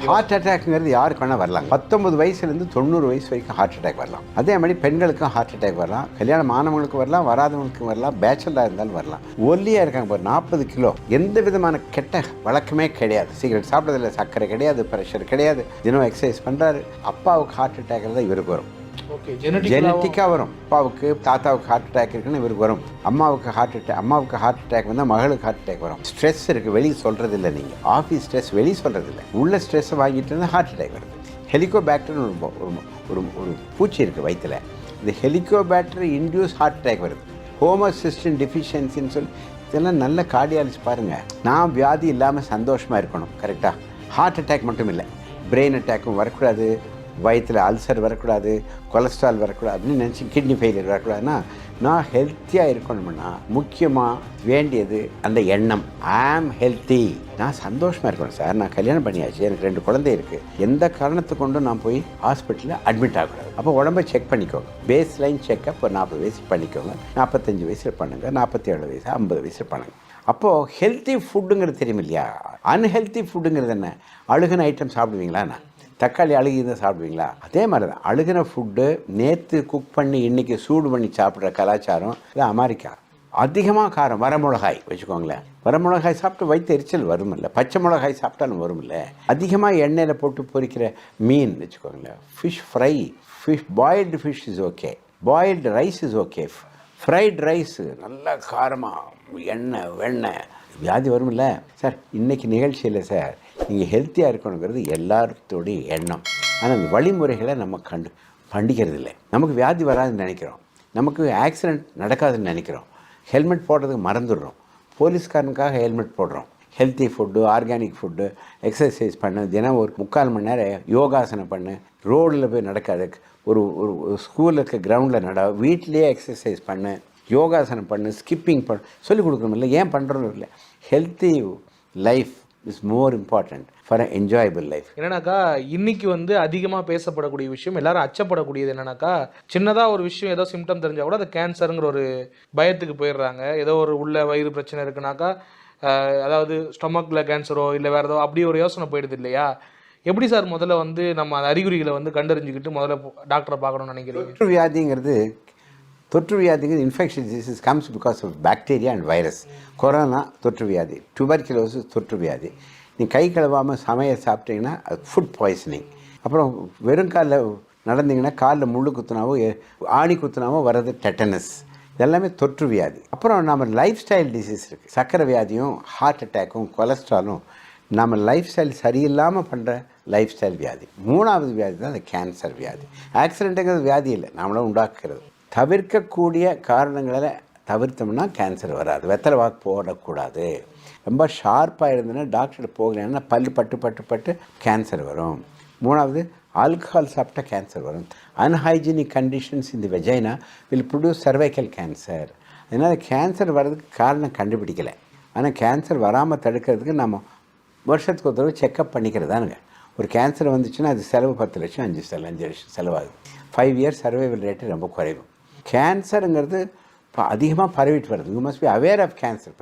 Heart அட்டாக்ங்கிறது யாருக்கு வேணால் வரலாம். 19 வயசுலேருந்து 90 வயசு வரைக்கும் ஹார்ட் அட்டாக் வரலாம். அதே மாதிரி பெண்களுக்கும் ஹார்ட் அட்டாக் வரலாம், கல்யாணம் ஆனவங்களுக்கு வரலாம், வராதவங்களுக்கு வரலாம், பேச்சுலராக இருந்தாலும் வரலாம். ஒல்லியாக இருக்காங்க பாரு 40 கிலோ, எந்த விதமான கெட்ட வழக்கமே கிடையாது. சிகரெட் சாப்பிட்றதில்ல, சர்க்கரை கிடையாது, ப்ரெஷர் கிடையாது, தினம் எக்ஸசைஸ் பண்ணுறாரு. அப்பாவுக்கு ஹார்ட் அட்டாக் தான் இவருக்கு வரும். ஜெனட்டிக்காக வரும். அப்பாவுக்கு தாத்தாவுக்கு ஹார்ட் அட்டாக் இருக்குன்னு இவருக்கு வரும். அம்மாவுக்கு ஹார்ட் அட்டாக் வந்தால் மகளுக்கு ஹார்ட் அட்டாக் வரும். ஸ்ட்ரெஸ் இருக்குது, வெளியே சொல்கிறது இல்லை. நீங்கள் ஆஃபீஸ் ஸ்ட்ரெஸ் வெளியே சொல்கிறது இல்லை, உள்ள ஸ்ட்ரெஸ்ஸை வாங்கிட்டு இருந்தால் ஹார்ட் அட்டாக் வருது. ஹெலிகோபேக்டர்னு ஒரு பூச்சி இருக்குது வயிற்றில். இந்த ஹெலிகோபேக்டர் இன்டியூஸ் ஹார்ட் அட்டாக் வருது. ஹோமோசிஸ்டின் டெஃபிஷியன்சின்னு சொல்லி இதெல்லாம் நல்ல கார்டியாலஜிஸ்ட் பாருங்கள். நான் வியாதி இல்லாமல் சந்தோஷமாக இருக்கணும், கரெக்டாக. ஹார்ட் அட்டாக் மட்டும் இல்லை, பிரெயின் அட்டாக்கும் வரக்கூடாது, வயிற்றில் அல்சர் வரக்கூடாது, கொலஸ்ட்ரால் வரக்கூடாது அப்படின்னு நினச்சி கிட்னி ஃபெயிலியர் வரக்கூடாதுன்னா நான் ஹெல்த்தியாக இருக்கணும்னா முக்கியமாக வேண்டியது அந்த எண்ணம். ஐ ஆம் ஹெல்த்தி, நான் சந்தோஷமாக இருக்கணும் சார், நான் கல்யாணம் பண்ணியாச்சு, எனக்கு 2 குழந்தை இருக்குது, எந்த காரணத்தை கொண்டும் நான் போய் ஹாஸ்பிட்டலில் அட்மிட் ஆகக்கூடாது. அப்போ உடம்பை செக் பண்ணிக்கோங்க. பேஸ் லைன் செக்கப் ஒரு 40 வயசு பண்ணிக்கோங்க, 45 வயசில் பண்ணுங்கள், 47 வயசு, 50 வயசில் பண்ணுங்கள். அப்போது ஹெல்த்தி ஃபுட்டுங்கிறது தெரியும் இல்லையா? அன்ஹெல்த்தி ஃபுட்டுங்கிறது என்ன? அழுகின ஐட்டம் சாப்பிடுவீங்களா? நான் தக்காளி அழுகி தான் சாப்பிடுவீங்களா? அதே மாதிரி தான் அழுகின ஃபுட்டு நேற்று குக் பண்ணி இன்றைக்கி சூடு பண்ணி சாப்பிட்ற கலாச்சாரம் இது அமெரிக்கா. அதிகமாக காரம், வரமிளகாய் வச்சுக்கோங்களேன். வரமிளகாய் சாப்பிட்டு வயிற்று எரிச்சல் வருமில்ல, பச்சை மிளகாய் சாப்பிட்டாலும் வருமில்ல. அதிகமாக எண்ணெயில் போட்டு பொரிக்கிற மீன் வச்சுக்கோங்களேன், fish fry, boiled fish is okay, boiled rice is okay, fried rice நல்லா காரமாக எண்ணெய் வெண்ணெய், வியாதி வருமில்ல. சார் இன்றைக்கி நிகழ்ச்சியில் சார் நீங்கள் ஹெல்த்தியாக இருக்கணுங்கிறது எல்லாத்தோடைய எண்ணம். ஆனால் அந்த வழிமுறைகளை நம்ம கண்டிக்கிறது இல்லை. நமக்கு வியாதி வராதுன்னு நினைக்கிறோம், நமக்கு ஆக்சிடெண்ட் நடக்காதுன்னு நினைக்கிறோம், ஹெல்மெட் போடுறதுக்கு மறந்துடுறோம், போலீஸ்காரனுக்காக ஹெல்மெட் போடுறோம். Healthy food, organic food, exercise பண்ணு, தினம் ஒரு 3/4 மணி நேரம் யோகாசனம் பண்ணு, ரோடில் போய் நடக்காது, ஒரு ஸ்கூலில் இருக்க கிரவுண்டில் நட, வீட்லேயே எக்ஸசைஸ் பண்ணு, யோகாசனம் பண்ணு, ஸ்கிப்பிங் பண்ணு சொல்லிக் கொடுக்கணும் இல்லை. ஏன் பண்ணுறோம் இல்லை? Healthy life is more important for a enjoyable life. என்னன்னாக்கா இன்னைக்கு அதிகமாக பேசப்படக்கூடிய விஷயம், எல்லாரும் அச்சப்படக்கூடியது என்னன்னாக்கா, சின்னதாக ஒரு விஷயம் ஏதோ சிம்டம் தெரிஞ்சால் கூட அது கேன்சருங்கிற ஒரு பயத்துக்கு போயிடுறாங்க. ஏதோ ஒரு உள்ள வயிறு பிரச்சனை இருக்குனாக்கா, அதாவது ஸ்டொமக்கில் கேன்சரோ இல்லை வேறு ஏதோ அப்படி ஒரு யோசனை போயிடுது இல்லையா? எப்படி சார் முதல்ல நம்ம அந்த அறிகுறிகளை கண்டறிஞ்சிக்கிட்டு முதல்ல டாக்டரை பார்க்கணும்னு நினைக்கிறீங்க? தொற்று வியாதிங்கிறது infection disease comes because of bacteria and virus. Corona தொற்று வியாதி, டியூபர்குலோசிஸ் தொற்று வியாதி. நீங்கள் கை கழுவாமல் சமையல் சாப்பிட்டீங்கன்னா அது ஃபுட் பாய்சனிங். அப்புறம் வெறும் காலில் நடந்தீங்கன்னா காலில் முள்ளு குத்துனாவோ ஆணி குத்துனாவோ வர்றது டெட்டனஸ். இதெல்லாமே தொற்று வியாதி. அப்புறம் நம்ம லைஃப் ஸ்டைல் டிசீஸ் இருக்குது. சர்க்கரை வியாதியும் ஹார்ட் அட்டாக்கும் கொலஸ்ட்ராலும் நம்ம லைஃப் ஸ்டைல் சரியில்லாமல் பண்ணுற லைஃப் ஸ்டைல் வியாதி. 3வது வியாதி தான் அந்த கேன்சர் வியாதி. ஆக்சிடெண்ட்டுங்கிறது வியாதி இல்லை, நம்மளும் உண்டாக்குறது. தவிர்க்கக்கூடிய காரணங்களை தவிர்த்தோம்னா கேன்சர் வராது. வெத்தலை வாக்கு போடக்கூடாது. ரொம்ப ஷார்ப்பாக இருந்ததுன்னா டாக்டர் போகலைன்னா பல்லு பட்டு கேன்சர் வரும். 3வது ஆல்கஹால் சாப்பிட்டா கேன்சர் வரும். அன்ஹைஜீனிக் கண்டிஷன்ஸ் இந்த vagina will produce cervical cancer. அதனால் கேன்சர் வர்றதுக்கு காரணம் கண்டுபிடிக்கலை. ஆனால் கேன்சர் வராமல் தடுக்கிறதுக்கு நம்ம வருஷத்துக்கு ஒரு தடவை செக்கப் பண்ணிக்கிறதானுங்க. ஒரு கேன்சர் வந்துச்சுன்னா அது செலவு 10 லட்சம் 5 லட்சம் செலவாகுது. 5 இயர்ஸ் சர்வைவல் ரேட்டு ரொம்ப குறைவு. கேன்சருங்கிறது இப்போ அதிகமாக பரவிட்டு வருது. You must be aware of cancer.